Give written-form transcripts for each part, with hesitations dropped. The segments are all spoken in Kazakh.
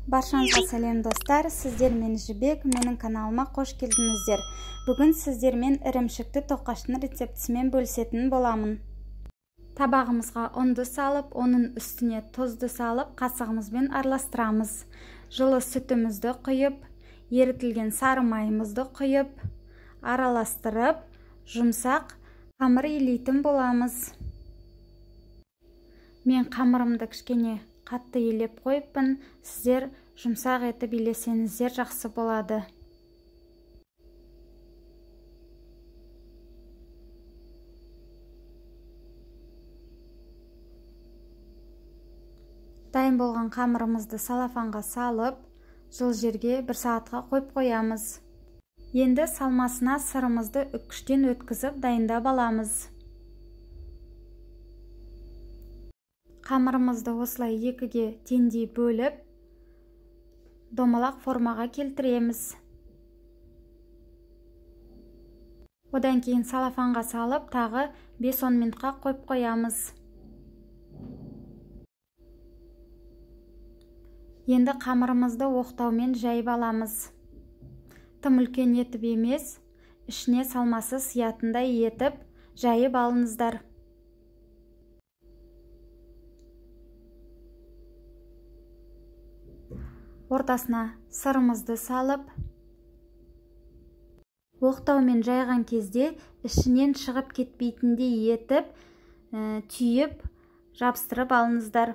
Баршаңызға сәлем достар, сіздермен Жібек, менің каналыма қош келдіңіздер. Бүгін сіздермен ірімшікті тоқаштың рецептісімен бөлісетін боламын. Табағымызға ұнды салып, оның үстіне тұзды салып, қасығымызбен араластырамыз. Жылы сүтімізді құйып, ерітілген сары майымызды құйып, араластырып, жұмсақ қамыр илейтін боламыз. Мен қамырымды кішкене қатты елеп қойыппын, сіздер жұмсақ етіп илесеңіздер жақсы болады. Дайын болған қамырымызды салафанға салып, жыл жерге 1 сағатқа қойып қоямыз. Енді салмасына сырымызды үккіштен өткізіп дайындап аламыз. Қамырымызды осылай екіге теңдей бөліп, домалақ формаға келтіреміз. Одан кейін салафанға салып, тағы 5-10 минутқа қойып қоямыз. Енді қамырымызды оқтаумен жайып аламыз. Тым үлкен етіп емес, ішіне салмасы сиятындай етіп жайып алыңыздар. Ортасына сырымызды салып, оқтаумен жайған кезде ішінен шығып кетпейтіндей етіп, түйіп, жабыстырып алыңыздар.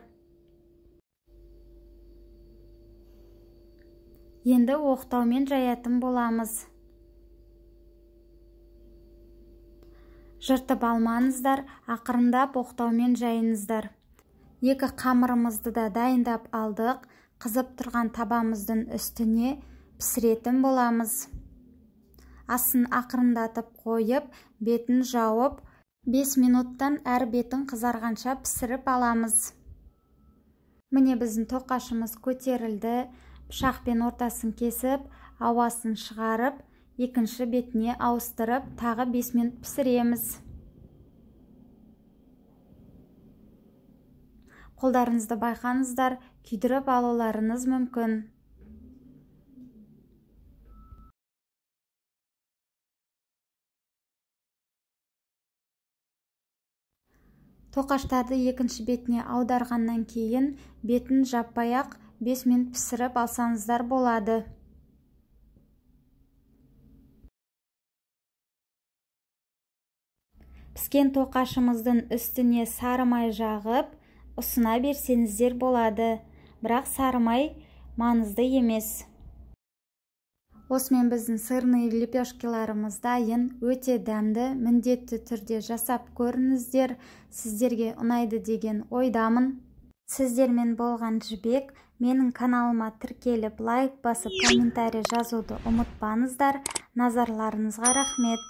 Енді оқтаумен жаятын боламыз. Жыртып алмаңыздар, ақырындап оқтаумен жайыңыздар. Екі қамырымызды да дайындап алдық. Қызып тұрған табамыздың үстіне пісіретін боламыз. Асын ақырындатып қойып, бетін жауып, 5 минуттан әр бетін қызарғанша пісіріп аламыз. Міне біздің тоқашымыз көтерілді. Пышақпен ортасын кесіп, ауасын шығарып, екінші бетіне ауыстырып, тағы 5 минут пісіреміз. Қолдарыңызды байқаңыздар, күйдіріп алуларыңыз мүмкін. Тоқаштарды екінші бетіне аударғаннан кейін бетін жаппай-ақ 5 минут пісіріп алсаңыздар болады. Піскен тоқашымыздың үстіне сары май жағып, ұсына берсеңіздер болады, бірақ сары май маңызды емес. Осымен біздің сырный лепешкаларымыз дайын, өте дәмді, міндетті түрде жасап көріңіздер. Сіздерге ұнайды деген ойдамын. Сіздермен болған Жібек. Менің каналыма тіркеліп, лайк басып, комментарий жазуды ұмытпаңыздар. Назарларыңызға рахмет.